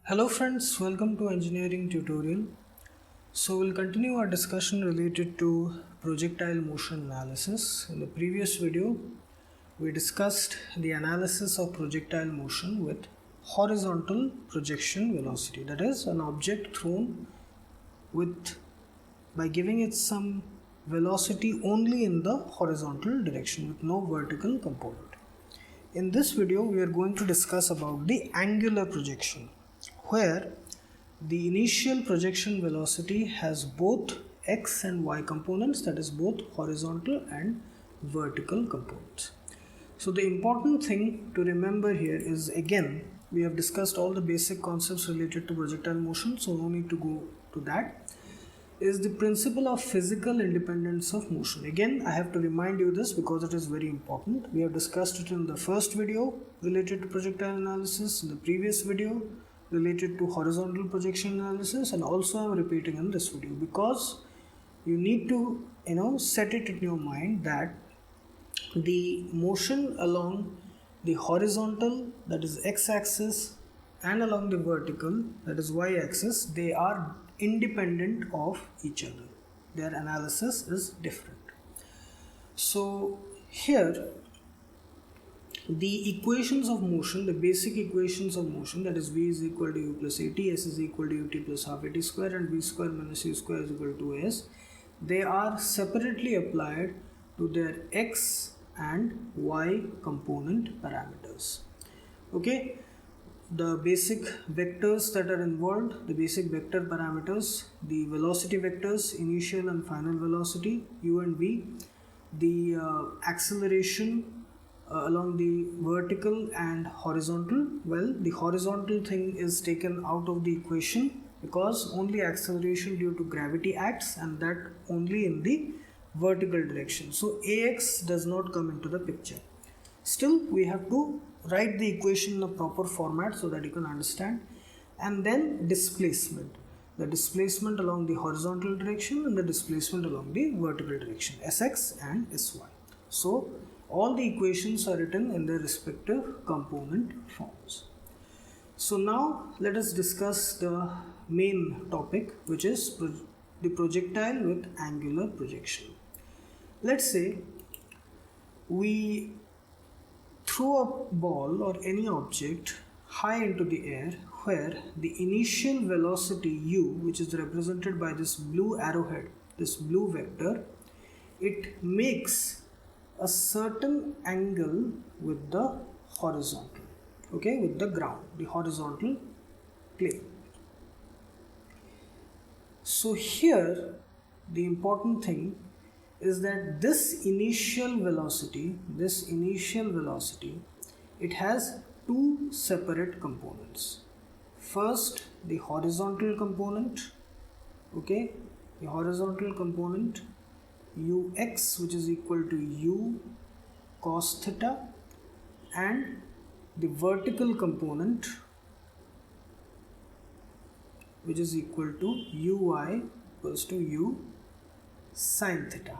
Hello friends, welcome to engineering tutorial. So we'll continue our discussion related to projectile motion analysis. In the previous video, we discussed the analysis of projectile motion with horizontal projection velocity. That is, an object thrown with by giving it some velocity only in the horizontal direction with no vertical component. In this video, we are going to discuss about the angular projection, where the initial projection velocity has both x and y components, that is both horizontal and vertical components. So the important thing to remember here is, again, we have discussed all the basic concepts related to projectile motion, so no need to go to that. Is the principle of physical independence of motion. Again, I have to remind you this because it is very important. We have discussed it in the first video related to projectile analysis, in the previous video related to horizontal projection analysis, and also I am repeating in this video because you need to set it in your mind that the motion along the horizontal, that is x-axis, and along the vertical, that is y-axis, they are independent of each other. Their analysis is different. So here the equations of motion, the basic equations of motion, that is v is equal to u plus at, s is equal to ut plus half at square, and v square minus u square is equal to s, they are separately applied to their x and y component parameters. Okay, the basic vectors that are involved, the basic vector parameters, the velocity vectors, initial and final velocity u and v, the acceleration along the vertical and horizontal. Well, the horizontal thing is taken out of the equation because only acceleration due to gravity acts, and that only in the vertical direction. So ax does not come into the picture. Still, we have to write the equation in a proper format so that you can understand. And then displacement, the displacement along the horizontal direction and the displacement along the vertical direction, sx and sy. So all the equations are written in their respective component forms. So now let us discuss the main topic, which is the projectile with angular projection. Let's say we throw a ball or any object high into the air, where the initial velocity u, which is represented by this blue arrowhead, this blue vector, it makes a certain angle with the horizontal, okay, with the ground, the horizontal plane. So here the important thing is that this initial velocity, it has two separate components. First, the horizontal component, okay, the horizontal component ux, which is equal to u cos theta, and the vertical component, which is equal to uy equals to u sin theta.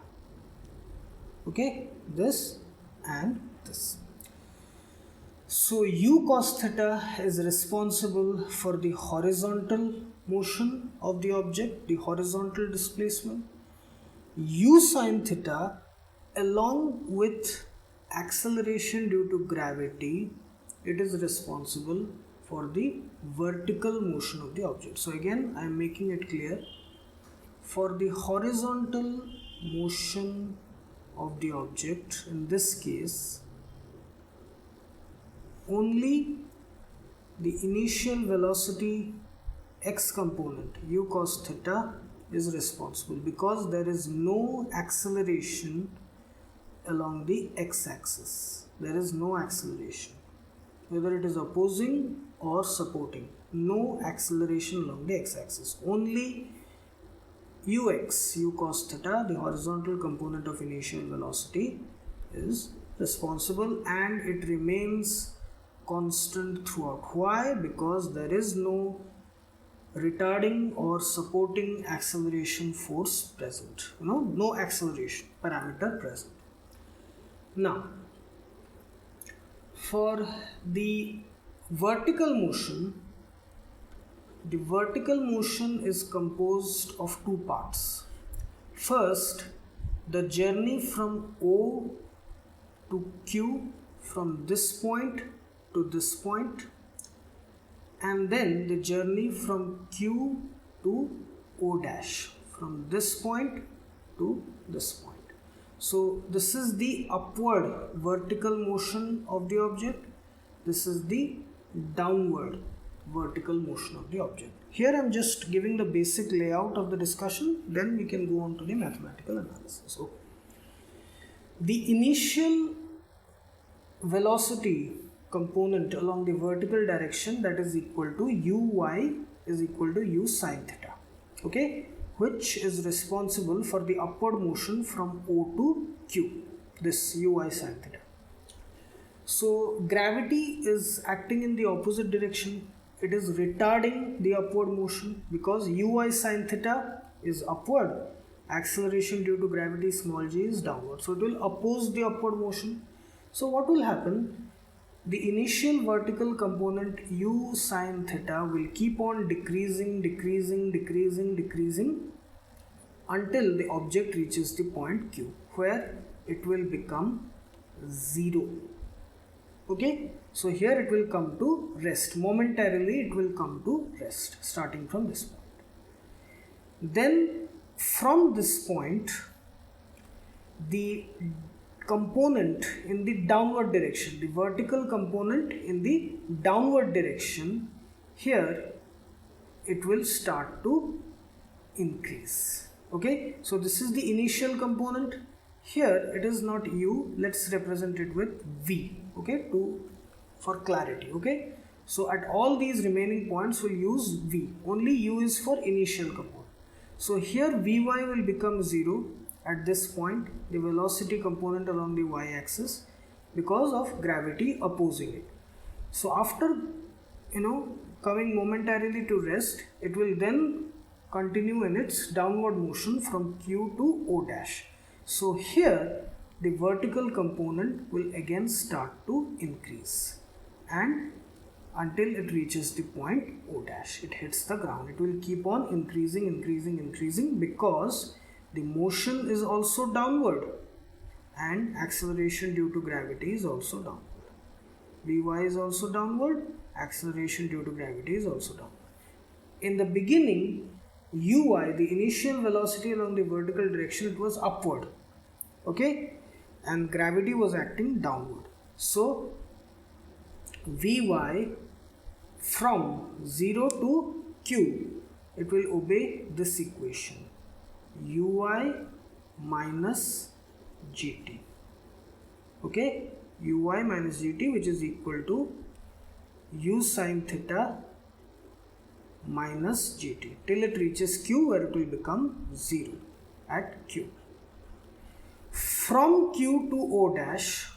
Okay, this and this. So u cos theta is responsible for the horizontal motion of the object, the horizontal displacement. U sin theta, along with acceleration due to gravity, it is responsible for the vertical motion of the object. So again, I am making it clear. For the horizontal motion of the object, in this case, only the initial velocity x component u cos theta is responsible, because there is no acceleration along the x-axis. There is no acceleration, whether it is opposing or supporting, no acceleration along the x-axis. Only ux, u cos theta, the horizontal component of initial velocity, is responsible, and it remains constant throughout. Why? Because there is no retarding or supporting acceleration force present, no acceleration parameter present. Now, for the vertical motion, the vertical motion is composed of two parts. First, the journey from O to Q, from this point to this point, and then the journey from Q to O dash, from this point to this point. So this is the upward vertical motion of the object. This is the downward vertical motion of the object. Here I am just giving the basic layout of the discussion, then we can go on to the mathematical analysis. Okay. The initial velocity component along the vertical direction, that is equal to uy is equal to u sine theta, okay, which is responsible for the upward motion from O to Q, this uy sine theta. So gravity is acting in the opposite direction. It is retarding the upward motion because uy sine theta is upward. Acceleration due to gravity small g is downward. So it will oppose the upward motion. So what will happen? The initial vertical component u sine theta will keep on decreasing until the object reaches the point Q, where it will become 0. Okay, so here it will come to rest. Momentarily it will come to rest starting from this point. Then from this point, the component in the downward direction, the vertical component in the downward direction, here it will start to increase. Okay, so this is the initial component. Here it is not u, let's represent it with v, okay, for clarity. Okay, so at all these remaining points we'll use v, only u is for initial component. So here vy will become 0 at this point, the velocity component along the y-axis, because of gravity opposing it. So after coming momentarily to rest, it will then continue in its downward motion from Q to O dash. So here the vertical component will again start to increase, and until it reaches the point O dash, it hits the ground. It will keep on increasing because the motion is also downward and acceleration due to gravity is also downward. Vy is also downward, acceleration due to gravity is also downward. In the beginning, uy, the initial velocity along the vertical direction, it was upward, okay, and gravity was acting downward. So vy from 0 to q, it will obey this equation, uy minus gt, okay, uy minus gt, which is equal to u sine theta minus gt till it reaches q, where it will become 0 at q. From q to o dash,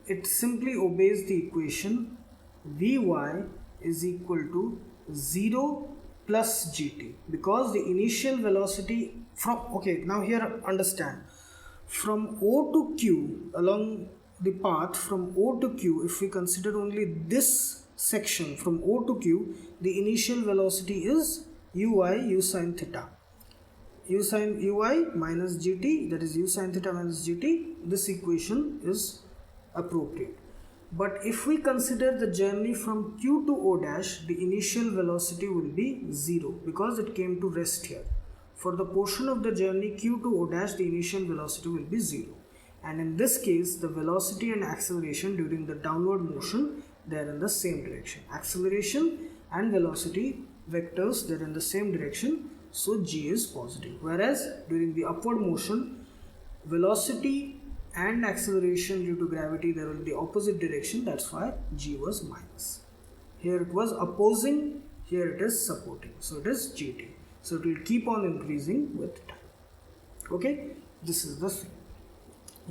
it simply obeys the equation vy is equal to 0 plus gt, because the initial velocity from, okay, now here understand, from O to Q, along the path from O to Q, if we consider only this section from O to Q, the initial velocity is uy u sine theta, uy minus gt, that is u sine theta minus gt. This equation is appropriate. But if we consider the journey from Q to O dash, the initial velocity will be 0 because it came to rest here. For the portion of the journey Q to O dash, the initial velocity will be 0. And in this case, the velocity and acceleration during the downward motion, they are in the same direction. Acceleration and velocity vectors, they are in the same direction, so g is positive. Whereas during the upward motion, velocity and acceleration due to gravity, they were in the opposite direction, that's why g was minus. Here it was opposing, here it is supporting, so it is gt. So it will keep on increasing with time. Okay, this is the thing.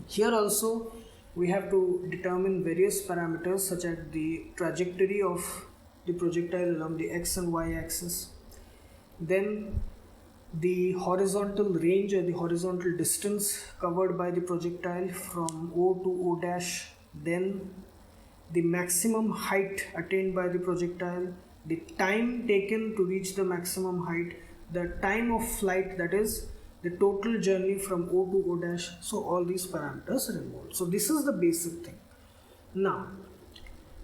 Here also we have to determine various parameters such as the trajectory of the projectile along the x and y axis, then the horizontal range or the horizontal distance covered by the projectile from O to O dash, then the maximum height attained by the projectile, the time taken to reach the maximum height, the time of flight, that is the total journey from O to O dash. So all these parameters are involved. So this is the basic thing. Now,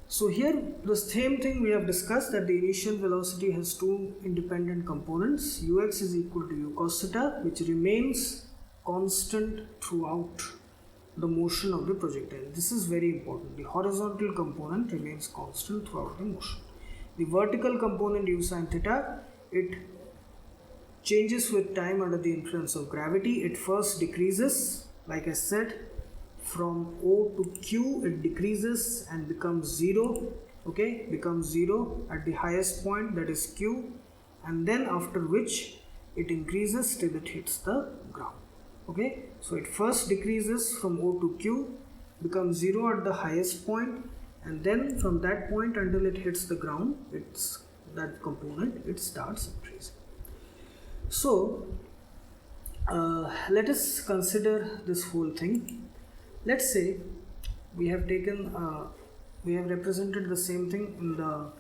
so here the same thing we have discussed, that the initial velocity has two independent components. Ux is equal to u cos theta, which remains constant throughout the motion of the projectile. This is very important. The horizontal component remains constant throughout the motion. The vertical component u sin theta, it changes with time under the influence of gravity. It first decreases, like I said, from O to Q it decreases and becomes 0, okay, becomes 0 at the highest point, that is Q, and then after which it increases till it hits the ground, okay. So it first decreases from O to Q, becomes 0 at the highest point, and then from that point until it hits the ground, it's that component, it starts increasing. So let us consider this whole thing. Let's say we have represented the same thing in the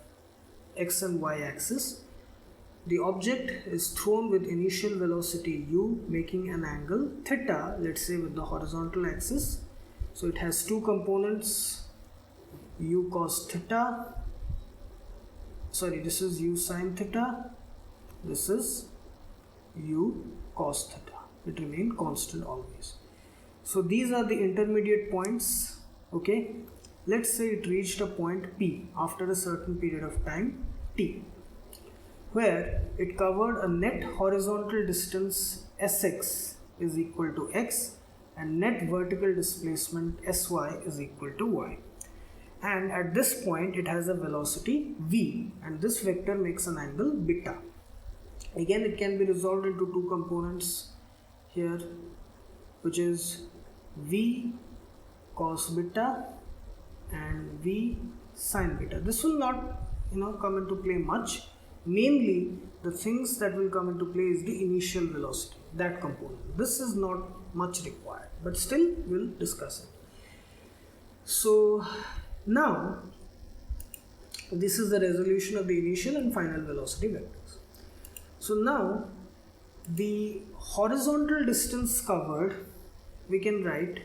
x and y axis. The object is thrown with initial velocity u, making an angle theta, let's say with the horizontal axis. So it has two components, u cos theta, sorry, this is u sin theta, this is u cos theta. It remains constant always. So these are the intermediate points, okay. Let's say it reached a point P after a certain period of time t, where it covered a net horizontal distance Sx is equal to x and net vertical displacement Sy is equal to y. And at this point it has a velocity v, and this vector makes an angle beta. Again, it can be resolved into two components here, which is v cos beta and v sin beta. This will not come into play much. Mainly the things that will come into play is the initial velocity, that component. This is not much required, but still we'll discuss it. So now this is the resolution of the initial and final velocity vectors. So now the horizontal distance covered, we can write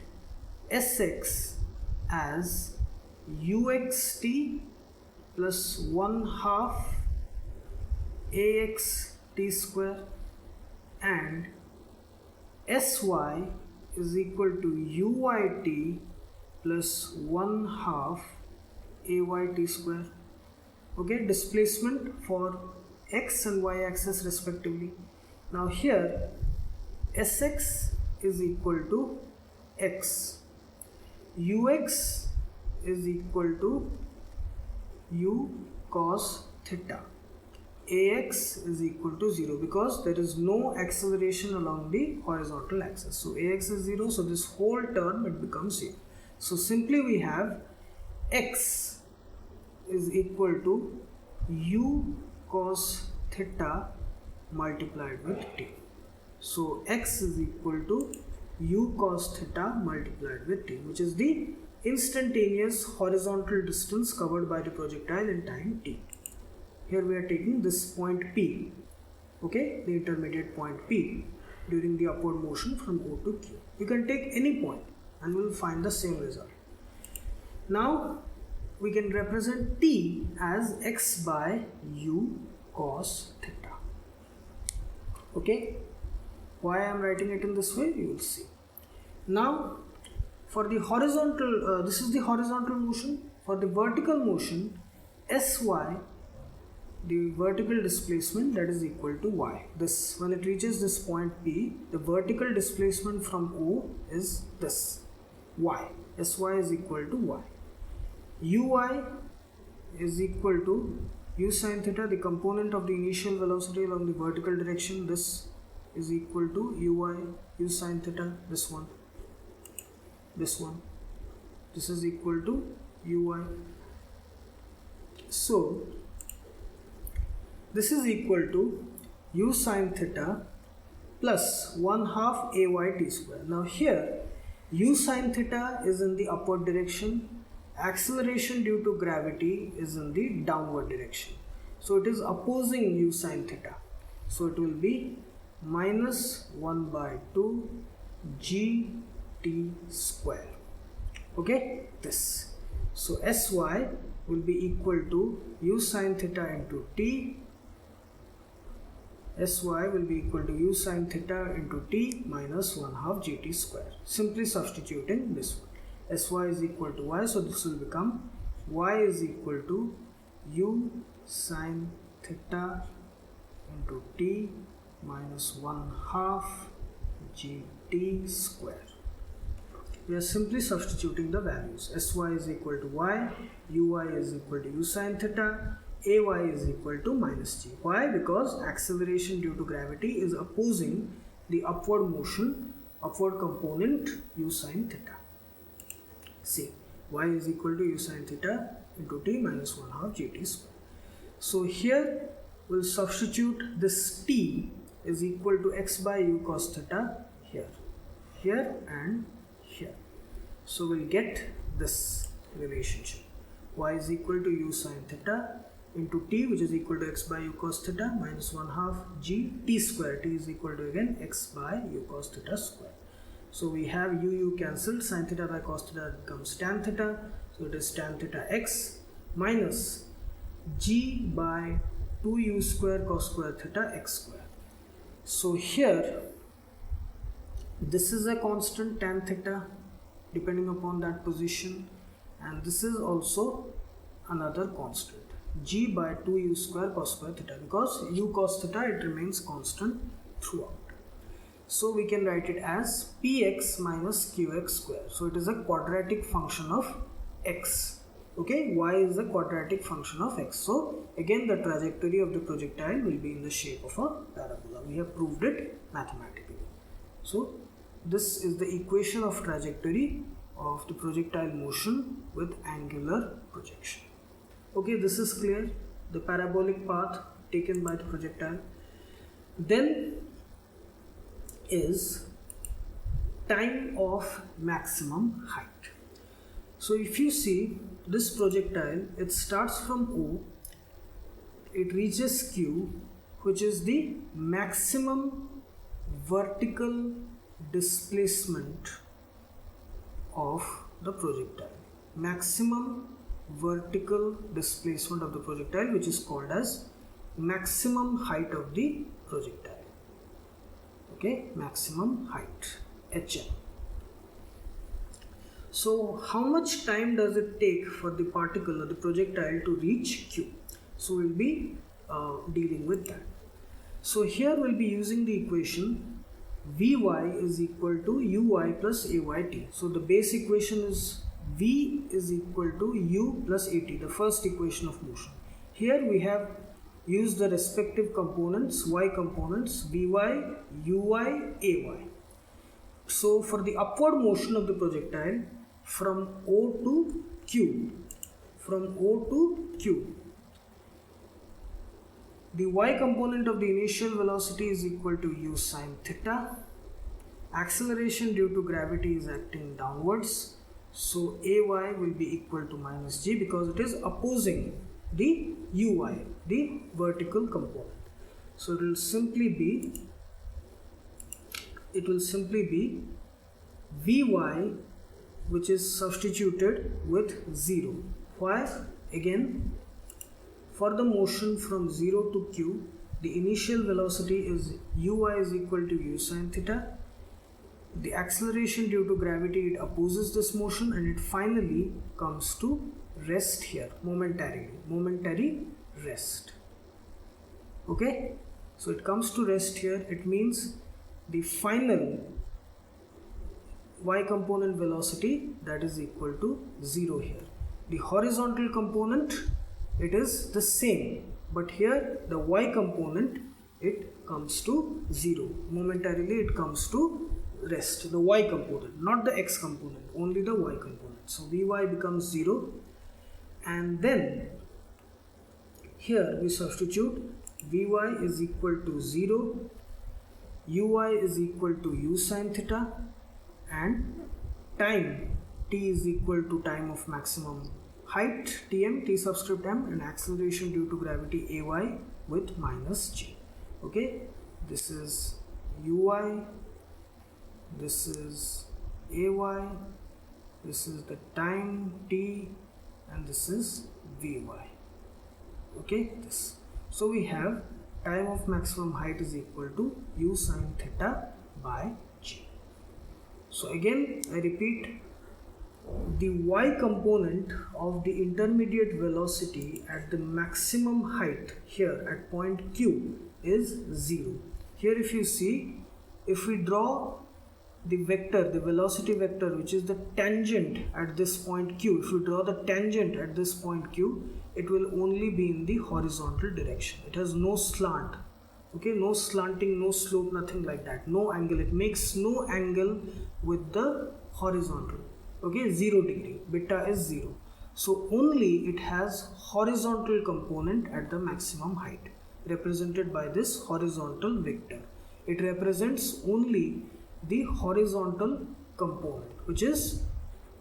Sx as uxt plus 1/2 axt square, and Sy is equal to uyt plus 1/2 ayt square, okay, displacement for x and y axis respectively. Now here Sx is equal to x, ux is equal to u cos theta, ax is equal to 0 because there is no acceleration along the horizontal axis. So ax is 0, so this whole term it becomes 0. So simply we have x is equal to u cos theta multiplied with t. So x is equal to u cos theta multiplied with t, which is the instantaneous horizontal distance covered by the projectile in time t. Here we are taking this point P, okay, the intermediate point P during the upward motion from O to Q. You can take any point and we will find the same result. Now we can represent t as x by u cos theta, okay. Why I am writing it in this way, you will see. Now for the horizontal, this is the horizontal motion. For the vertical motion, Sy, the vertical displacement, that is equal to y. This, when it reaches this point P, the vertical displacement from O is this, y. Sy is equal to y. Uy is equal to u sin theta, the component of the initial velocity along the vertical direction. This is equal to uy, u sin theta, this one. This is equal to uy. So this is equal to u sin theta plus 1/2 ayt square. Now here u sin theta is in the upward direction, acceleration due to gravity is in the downward direction. So it is opposing u sine theta. So it will be minus 1 by 2 gt square. Okay, this. So Sy will be equal to u sine theta into t. Sy will be equal to u sine theta into t minus 1/2 gt square. Simply substituting this one. Sy is equal to y, so this will become y is equal to u sine theta into t minus 1/2 gt square. We are simply substituting the values. Sy is equal to y, uy is equal to u sine theta, ay is equal to minus g. Why? Because acceleration due to gravity is opposing the upward motion, upward component u sine theta. See, y is equal to u sine theta into t minus 1/2 gt square. So here we'll substitute this t is equal to x by u cos theta here and here. So we'll get this relationship. Y is equal to u sine theta into t, which is equal to x by u cos theta minus 1/2 g t square. T is equal to again x by u cos theta square. So we have u cancelled, sin theta by cos theta becomes tan theta. So it is tan theta x minus g by 2u square cos square theta x square. So here this is a constant tan theta depending upon that position, and this is also another constant g by 2u square cos square theta, because u cos theta it remains constant throughout. So we can write it as px minus qx square. So it is a quadratic function of x. Okay, y is a quadratic function of x. So again the trajectory of the projectile will be in the shape of a parabola. We have proved it mathematically. So this is the equation of trajectory of the projectile motion with angular projection. Okay, this is clear, the parabolic path taken by the projectile. Then is time of maximum height. So if you see this projectile, it starts from O, it reaches Q, which is the maximum vertical displacement of the projectile. Maximum vertical displacement of the projectile, which is called as maximum height of the projectile. Okay, maximum height, HM. So how much time does it take for the particle or the projectile to reach Q? So we'll be dealing with that. So here we'll be using the equation Vy is equal to Uy plus Ayt. So the base equation is V is equal to U plus At, the first equation of motion. Here we have used the respective components, y components, Vy, Uy, Ay. So for the upward motion of the projectile from O to Q, the y component of the initial velocity is equal to u sine theta. Acceleration due to gravity is acting downwards, so Ay will be equal to minus g because it is opposing the Uy, the vertical component. So it will simply be Vy, which is substituted with 0. Why? Again, for the motion from 0 to Q, the initial velocity is Uy is equal to u sine theta. The acceleration due to gravity, it opposes this motion and it finally comes to rest here momentary rest. Okay, so it comes to rest here. It means the final y component velocity, that is equal to 0 here. The horizontal component, it is the same, but here the y component, it comes to 0. Momentarily it comes to rest, the y component, not the x component, only the y component. So Vy becomes 0, and then here we substitute Vy is equal to 0, Uy is equal to u sine theta, and time t is equal to time of maximum height Tm, T subscript m, and acceleration due to gravity Ay with minus g. Okay, this is Uy, this is Ay, this is the time t, and this is Vy. Okay, this. So we have time of maximum height is equal to u sine theta by g. So again I repeat, the y component of the intermediate velocity at the maximum height here at point Q is 0. Here if you see, if we draw the vector, the velocity vector, which is the tangent at this point Q, if you draw the tangent at this point Q, it will only be in the horizontal direction. It has no slant. Okay, no slanting, no slope, nothing like that, no angle. It makes no angle with the horizontal. Okay, 0 degree, beta is 0. So only it has horizontal component at the maximum height, represented by this horizontal vector. It represents only the horizontal component, which is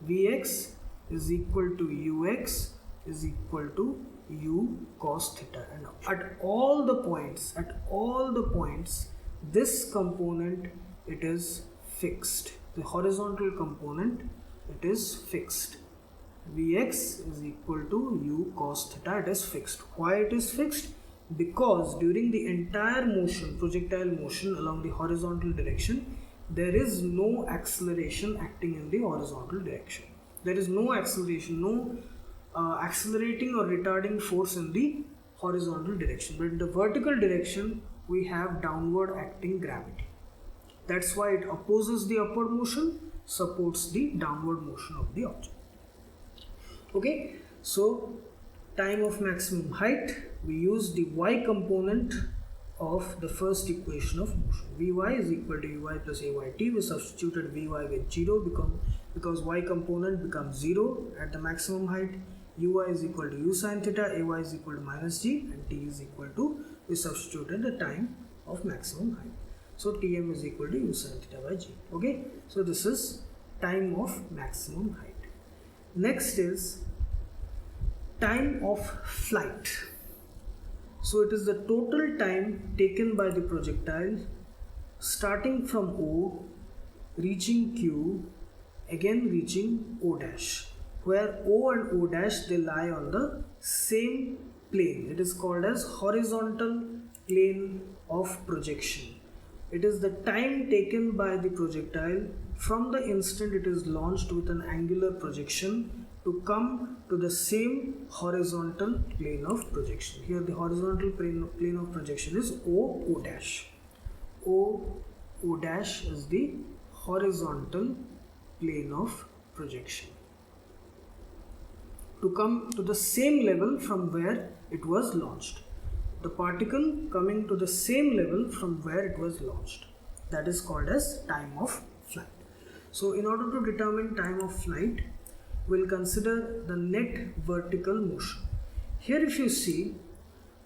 Vx is equal to Ux is equal to u cos theta, and at all the points this component, it is fixed. The horizontal component, it is fixed. Vx is equal to u cos theta, it is fixed. Why it is fixed? Because during the entire motion, projectile motion along the horizontal direction, there is no acceleration acting in the horizontal direction. There is no acceleration, no accelerating or retarding force in the horizontal direction, but in the vertical direction we have downward acting gravity. That's why it opposes the upward motion, supports the downward motion of the object. Okay, so time of maximum height, we use the y component of the first equation of motion. Vy is equal to uy plus ayt. We substituted Vy with 0 because y component becomes 0 at the maximum height. Uy is equal to u sine theta, ay is equal to minus g, and t is equal to, we substituted the time of maximum height. So Tm is equal to u sine theta by g. Okay, so this is time of maximum height. Next is time of flight. So it is the total time taken by the projectile starting from O, reaching Q, again reaching O dash, where O and O dash, they lie on the same plane. It is called as horizontal plane of projection. It is the time taken by the projectile from the instant it is launched with an angular projection to come to the same horizontal plane of projection. Here the horizontal plane of projection is O, O dash. O, O dash is the horizontal plane of projection, to come to the same level from where it was launched. The particle coming to the same level from where it was launched. That is called as time of flight. So in order to determine time of flight, we'll consider the net vertical motion. Here if you see,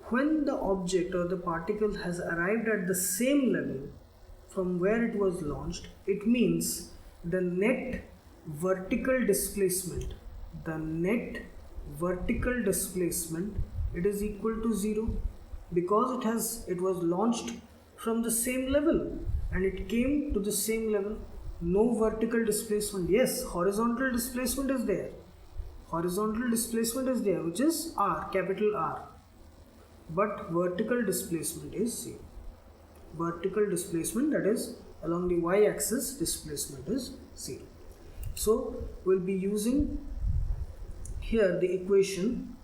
when the object or the particle has arrived at the same level from where it was launched, it means the net vertical displacement, it is equal to 0, because it was launched from the same level and it came to the same level. No vertical displacement. Yes, horizontal displacement is there. Which is R, capital R. But vertical displacement is 0. Vertical displacement, that is along the y-axis, displacement is 0. So we'll be using here the equation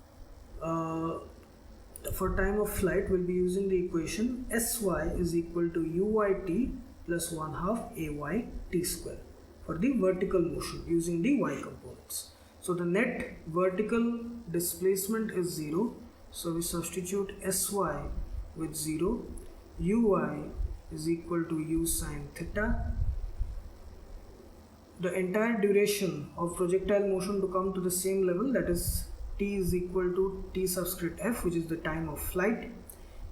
for time of flight. We'll be using the equation Sy is equal to uyt plus 1/2 ayt square for the vertical motion using the y components. So the net vertical displacement is 0. So we substitute Sy with 0. Uy is equal to u sine theta. The entire duration of projectile motion to come to the same level, that is t is equal to t subscript f, which is the time of flight.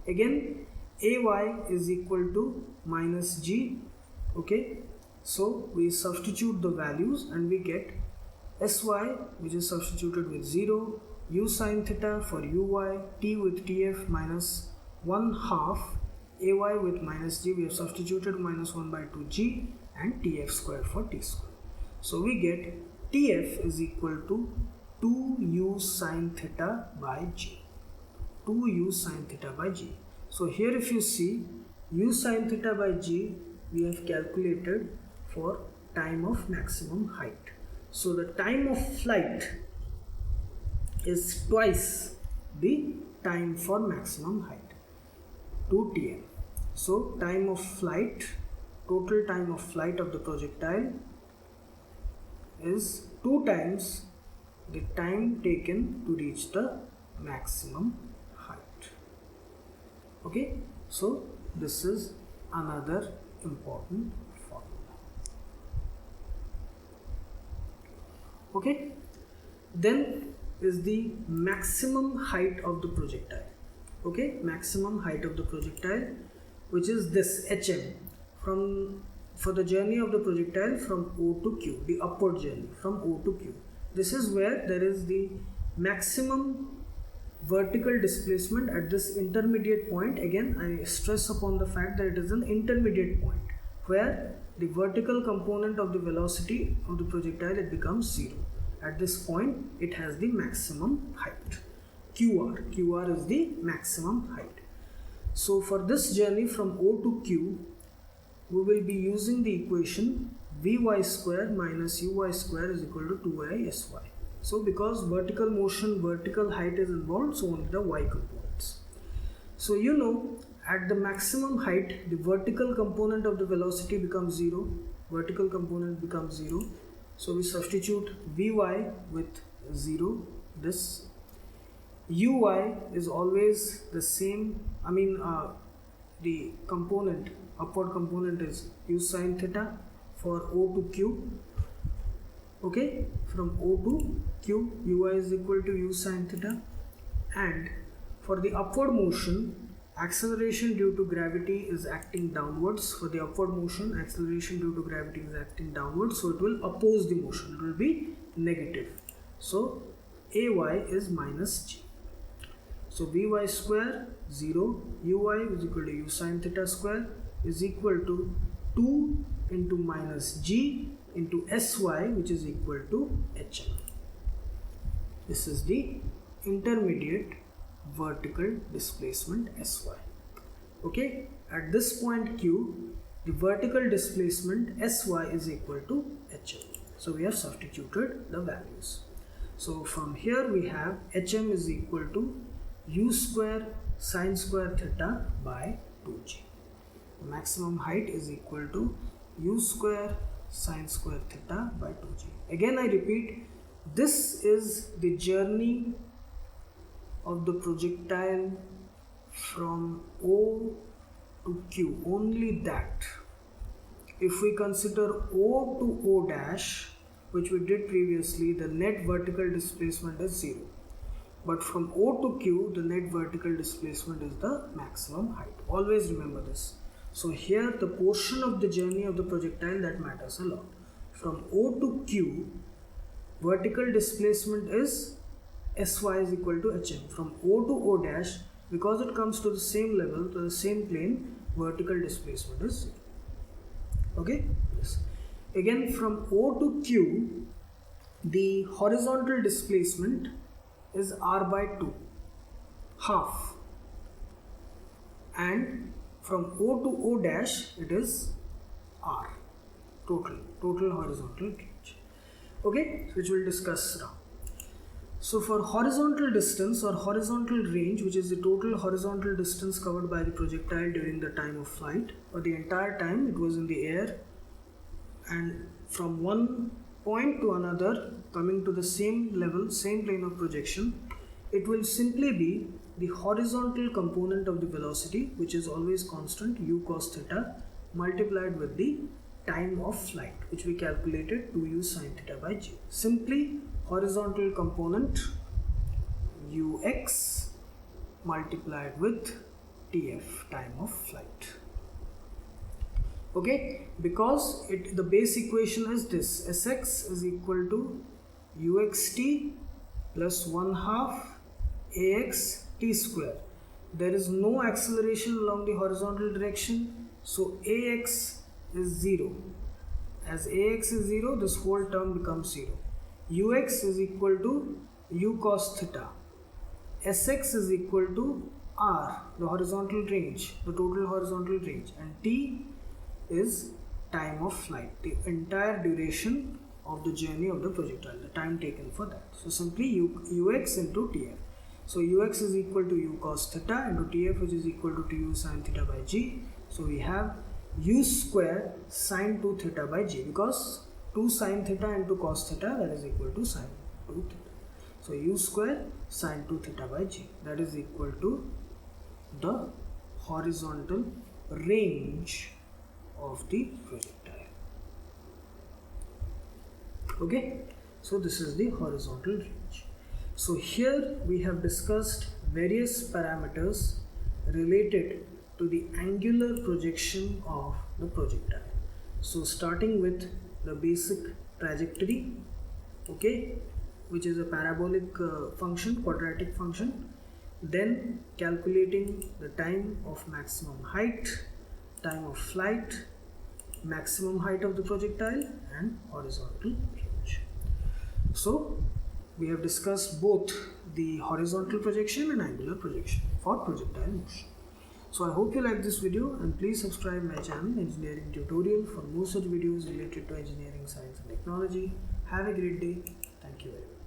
Again ay is equal to minus g. Okay, so we substitute the values and we get Sy, which is substituted with 0, u sin theta for uy, t with tf minus 1 half, ay with minus g, we have substituted minus 1 by 2g, and tf square for t square. So we get tf is equal to 2u sin theta by g. 2u sin theta by g. So here if you see, u sin theta by g we have calculated for time of maximum height. So the time of flight is twice the time for maximum height, 2tm. So time of flight, total time of flight of the projectile is 2 times the time taken to reach the maximum height. Okay, so this is another important formula. Okay, then is the maximum height of the projectile. Okay, maximum height of the projectile, which is this hm, for the journey of the projectile from O to Q, the upward journey from O to Q. This is where there is the maximum vertical displacement at this intermediate point. Again, I stress upon the fact that it is an intermediate point where the vertical component of the velocity of the projectile, it becomes 0. At this point it has the maximum height, QR is the maximum height. So for this journey from O to Q, we will be using the equation Vy square minus Uy square is equal to 2i Sy. So because vertical motion, vertical height is involved, so only the y components. So you know, at the maximum height, the vertical component of the velocity becomes 0. Vertical component becomes 0. So we substitute Vy with 0. This Uy is always the same. The component, upward component is u sin theta for O to Q. Okay, from O to Q, Uy is equal to u sin theta. And for the upward motion, acceleration due to gravity is acting downwards. For the upward motion, acceleration due to gravity is acting downwards, so it will oppose the motion, it will be negative. So Ay is minus g. So Vy square 0, Uy is equal to u sin theta square is equal to 2 into minus g into Sy, which is equal to hm. This is the intermediate vertical displacement Sy. Okay, at this point Q, the vertical displacement Sy is equal to hm. So we have substituted the values. So from here we have hm is equal to u square sin square theta by 2g. Maximum height is equal to u square sin square theta by 2g. Again I repeat, this is the journey of the projectile from O to Q, only that. If we consider O to O dash, which we did previously, the net vertical displacement is 0. But from O to Q, the net vertical displacement is the maximum height. Always remember this. So here the portion of the journey of the projectile that matters a lot. From O to Q, vertical displacement is Sy is equal to hm. From O to O dash, because it comes to the same level, to the same plane, vertical displacement is 0. Okay? Yes. Again, from O to Q, the horizontal displacement is r by 2, half. And from O to O dash, it is r, total horizontal range. Okay, which we'll discuss now. So for horizontal distance or horizontal range, which is the total horizontal distance covered by the projectile during the time of flight, or the entire time it was in the air, and from one point to another, coming to the same level, same plane of projection, it will simply be the horizontal component of the velocity, which is always constant, u cos theta, multiplied with the time of flight, which we calculated 2u sin theta by g. Simply horizontal component ux multiplied with tf, time of flight. Okay, because the base equation is this, Sx is equal to uxt plus 1 half ax t square. There is no acceleration along the horizontal direction, so ax is 0. As ax is 0, this whole term becomes 0. Ux is equal to u cos theta. Sx is equal to r, the horizontal range, the total horizontal range, and t is time of flight, the entire duration of the journey of the projectile, the time taken for that. So simply ux into tf. So ux is equal to u cos theta into tf, which is equal to 2u sin theta by g. So we have u square sin 2 theta by g, because 2 sin theta into cos theta, that is equal to sin 2 theta. So u square sin 2 theta by g, that is equal to the horizontal range of the projectile. Okay, so this is the horizontal range. So here we have discussed various parameters related to the angular projection of the projectile. So starting with the basic trajectory, okay, which is a parabolic function, quadratic function, then calculating the time of maximum height, time of flight, maximum height of the projectile, and horizontal range. So we have discussed both the horizontal projection and angular projection for projectile motion. So I hope you like this video, and please subscribe my channel Engineering Tutorial for more such videos related to engineering, science and technology. Have a great day. Thank you very much.